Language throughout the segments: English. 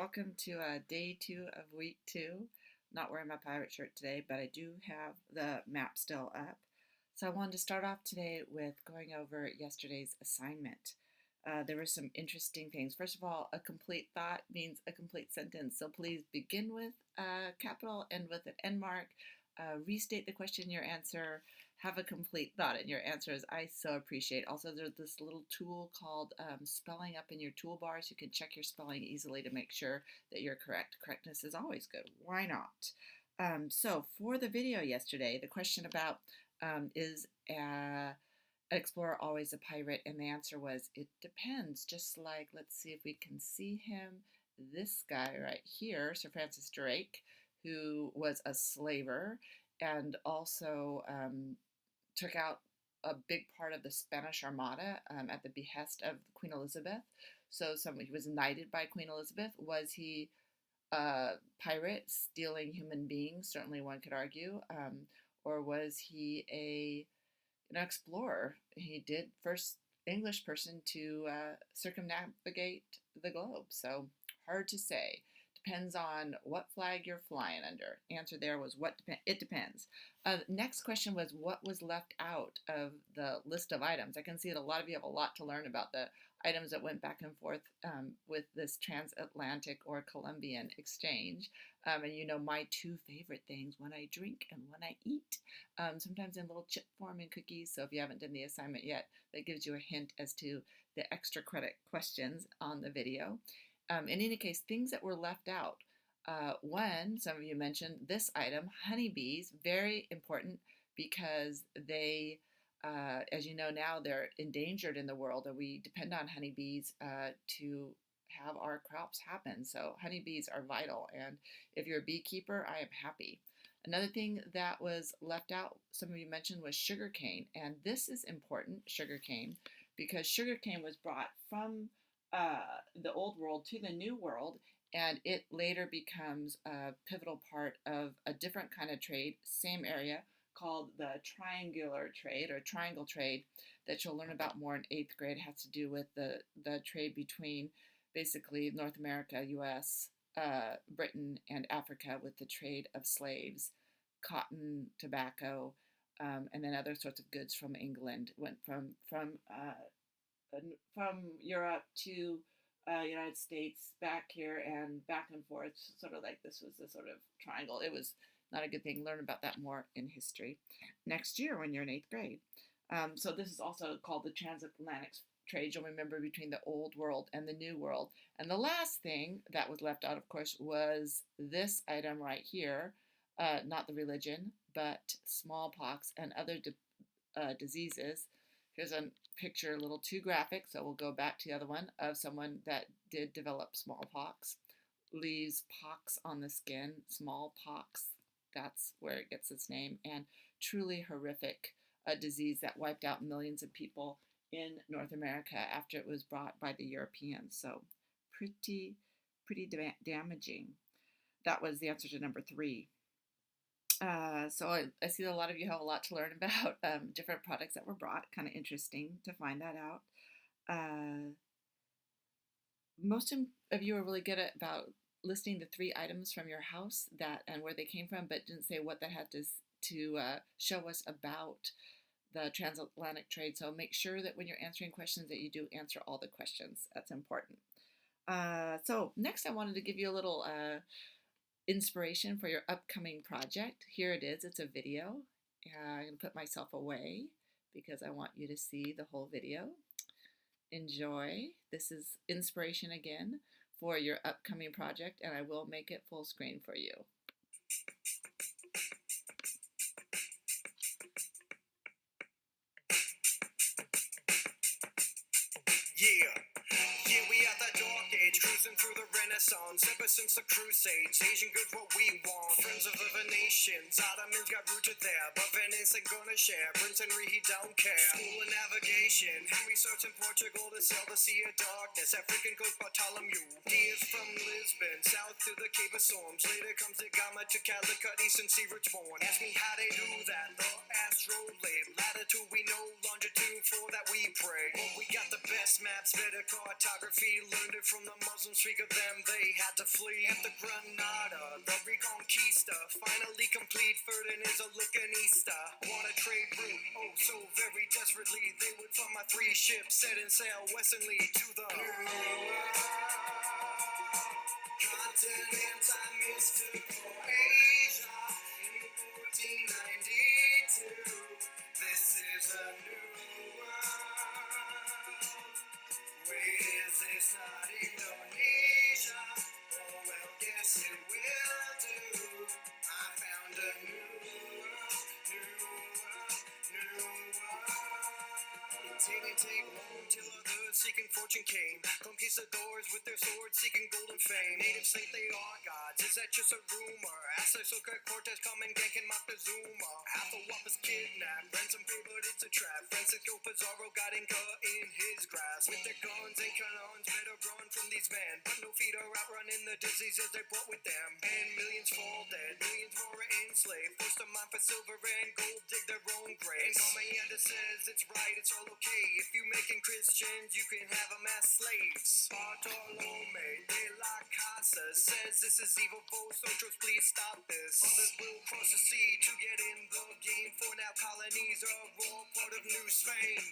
Welcome to day 2 of week 2. Not wearing my pirate shirt today, but I do have the map still up. So I wanted to start off today with going over yesterday's assignment. There were some interesting things. First of all, a complete thought means a complete sentence. So please begin with a capital, end with an end mark, restate the question, your answer, have a complete thought in your answers. I so appreciate. Also, there's this little tool called spelling up in your toolbar, so you can check your spelling easily to make sure that you're correct. Correctness is always good. Why not? So for the video yesterday, the question about is an explorer always a pirate? And the answer was it depends. Just like, let's see if we can see him. This guy right here, Sir Francis Drake, who was a slaver and also took out a big part of the Spanish Armada at the behest of Queen Elizabeth. So he was knighted by Queen Elizabeth. Was he a pirate stealing human beings? Certainly one could argue. Or was he an explorer? He did first English person to circumnavigate the globe. So hard to say. Depends on what flag you're flying under. Answer there was it depends. Next question was what was left out of the list of items. I can see that a lot of you have a lot to learn about the items that went back and forth with this transatlantic or Columbian exchange. And you know my two favorite things, when I drink and when I eat. Sometimes in little chip form in cookies. So if you haven't done the assignment yet, that gives you a hint as to the extra credit questions on the video. In any case, things that were left out. One, some of you mentioned this item, honeybees, very important because they, as you know now, they're endangered in the world, and we depend on honeybees to have our crops happen. So honeybees are vital, and if you're a beekeeper, I am happy. Another thing that was left out, some of you mentioned, was sugarcane, and this is important, sugarcane, because sugarcane was brought from the old world to the new world, and it later becomes a pivotal part of a different kind of trade, same area, called the triangular trade or triangle trade that you'll learn about more in 8th grade. It has to do with the trade between basically North America, US, Britain, and Africa with the trade of slaves, cotton, tobacco, and then other sorts of goods from England. Went from Europe to United States, back here and back and forth, sort of like this was the sort of triangle. It was not a good thing. Learn about that more in history next year when you're in 8th grade. So this is also called the transatlantic trade. You'll remember between the old world and the new world. And the last thing that was left out, of course, was this item right here. Not the religion, but smallpox and other diseases. Here's a picture, a little too graphic, so we'll go back to the other one, of someone that did develop smallpox. Leaves pox on the skin, smallpox, that's where it gets its name, and truly horrific, a disease that wiped out millions of people in North America after it was brought by the Europeans. So pretty damaging. That was the answer to number 3. So I see that a lot of you have a lot to learn about different products that were brought. Kind of interesting to find that out. Most of you are really good about listing the 3 items from your house and where they came from, but didn't say what that had to show us about the transatlantic trade. So make sure that when you're answering questions that you do answer all the questions. That's important. So next I wanted to give you a little inspiration for your upcoming project. Here it is. It's a video. I'm going to put myself away because I want you to see the whole video. Enjoy. This is inspiration again for your upcoming project, and I will make it full screen for you. Yeah, we at that dark age, cruising through the Renaissance. Ever since the Crusades, Asian goods what we want. Friends of the nations, Ottomans got rooted there, but Venice ain't gonna share. Prince Henry, he don't care. School and navigation, Henry served in Portugal to sail the sea of darkness. African coast Bartholomew, Diaz from Lisbon, south to the Cape of Storms. Later comes the Gamma to Calicut, East and Sea Richborn. Ask me how they do that, the astrolabe. Latitude we know, longitude for that we pray. But we got the best maps, better cartography. Learned it from the Muslims, speak of them, they had to flee. After Granada, the Reconquista, finally complete, Ferdinand is a looking easter. Want a trade route, oh so very desperately. They would find my 3 ships, set and sail westernly to the New World. Continent I mystical Asia in 1492. This is a new world. Wait, is this not Indonesia? Oh well, guess it will do. I found a new world, new world, new world. It didn't take long till others seeking fortune came. Conquistadors with their swords seeking golden fame. Natives think they are gods, is that just a rumor? Azteca Cortez come and gank and Moctezuma. Atahualpa's kidnapped, ransom paid but it's a trap. Francisco Pizarro got Inca in his grasp. With their guns and cannons, better run from these men. But no feet are outrunning the diseases they brought with them. And millions fall dead, millions more are enslaved. Forced to mine for silver and gold, dig their own graves. And Columbian says it's right, it's all okay. If you making Christians, you can have them as slaves. Bartolome de la Casa says this is evil, Vos Otros, please stop this. Others will cross the sea to get in the game. For now, colonies are all part of New Spain.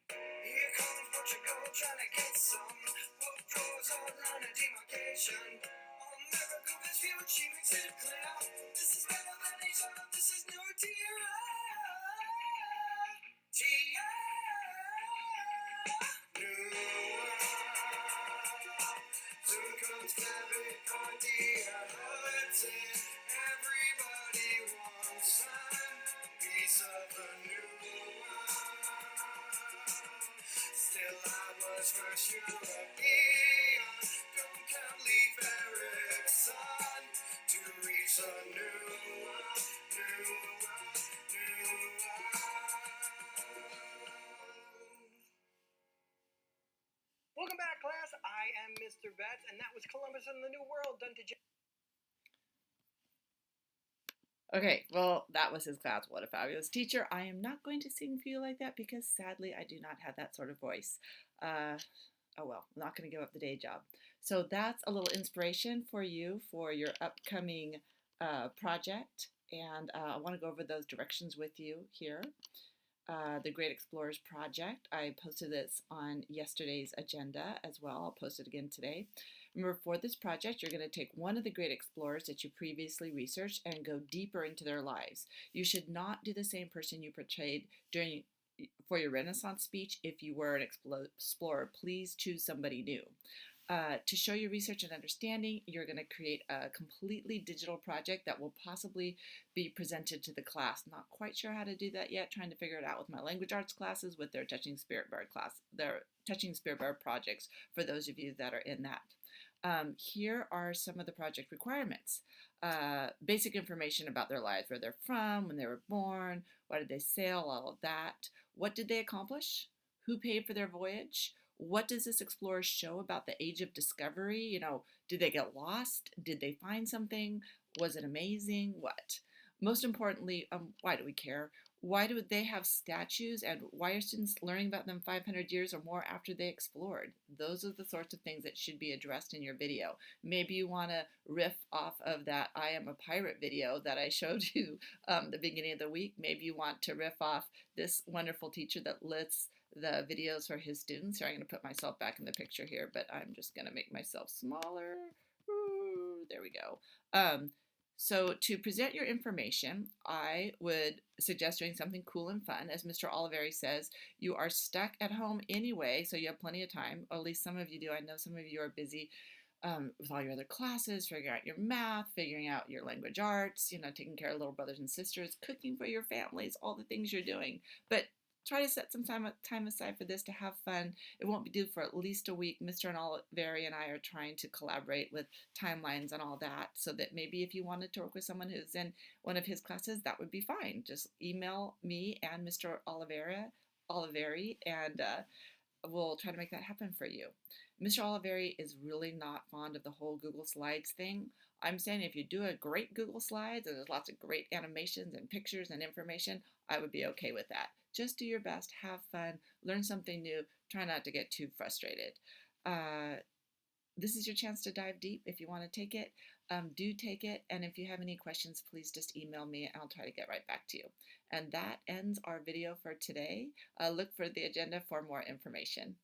Here comes Portugal trying to get some. What goes on a demarcation? America is huge, she makes it clear. This is better than each other, this is new Tierra. New world. Soon comes Clavicordia, Hudson. Everybody wants some piece of the new world. Still I was first European. Don't count Leif Erikson to reach the new world, new world, new world. Welcome back, class. I am Mr. Betts, and that was Columbus and the New World done to Okay, well, that was his class. What a fabulous teacher. I am not going to sing for you like that because sadly I do not have that sort of voice. Oh well, I'm not going to give up the day job. So that's a little inspiration for you for your upcoming project. And I want to go over those directions with you here. The Great Explorers Project. I posted this on yesterday's agenda as well. I'll post it again today. Remember, for this project, you're going to take one of the great explorers that you previously researched and go deeper into their lives. You should not do the same person you portrayed for your Renaissance speech if you were an explorer. Please choose somebody new. To show your research and understanding, you're going to create a completely digital project that will possibly be presented to the class. Not quite sure how to do that yet, trying to figure it out with my language arts classes with their Touching Spirit Bird class, their Touching Spirit Bird projects for those of you that are in that. Here are some of the project requirements. Basic information about their lives, where they're from, when they were born, why did they sail, all of that. What did they accomplish? Who paid for their voyage? What does this explorer show about the age of discovery? You know, did they get lost? Did they find something? Was it amazing? What? Most importantly, why do we care? Why do they have statues, and why are students learning about them 500 years or more after they explored? Those are the sorts of things that should be addressed in your video. Maybe you want to riff off of that I am a pirate video that I showed you the beginning of the week. Maybe you want to riff off this wonderful teacher that lists the videos for his students. Here, I'm going to put myself back in the picture here, but I'm just going to make myself smaller. Ooh, there we go. So to present your information, I would suggest doing something cool and fun. As Mr. Oliveri says, you are stuck at home anyway, so you have plenty of time, or at least some of you do. I know some of you are busy with all your other classes, figuring out your math, figuring out your language arts, you know, taking care of little brothers and sisters, cooking for your families, all the things you're doing. But try to set some time aside for this to have fun. It won't be due for at least a week. Mr. Oliveri and I are trying to collaborate with timelines and all that, so that maybe if you wanted to work with someone who's in one of his classes, that would be fine. Just email me and Mr. Oliveri, and we'll try to make that happen for you. Mr. Oliveri is really not fond of the whole Google Slides thing. I'm saying if you do a great Google Slides and there's lots of great animations and pictures and information, I would be okay with that. Just do your best, have fun, learn something new, try not to get too frustrated. Uh, this is your chance to dive deep. If you want to take it, do take it. And if you have any questions, please just email me and I'll try to get right back to you. And that ends our video for today. Look for the agenda for more information.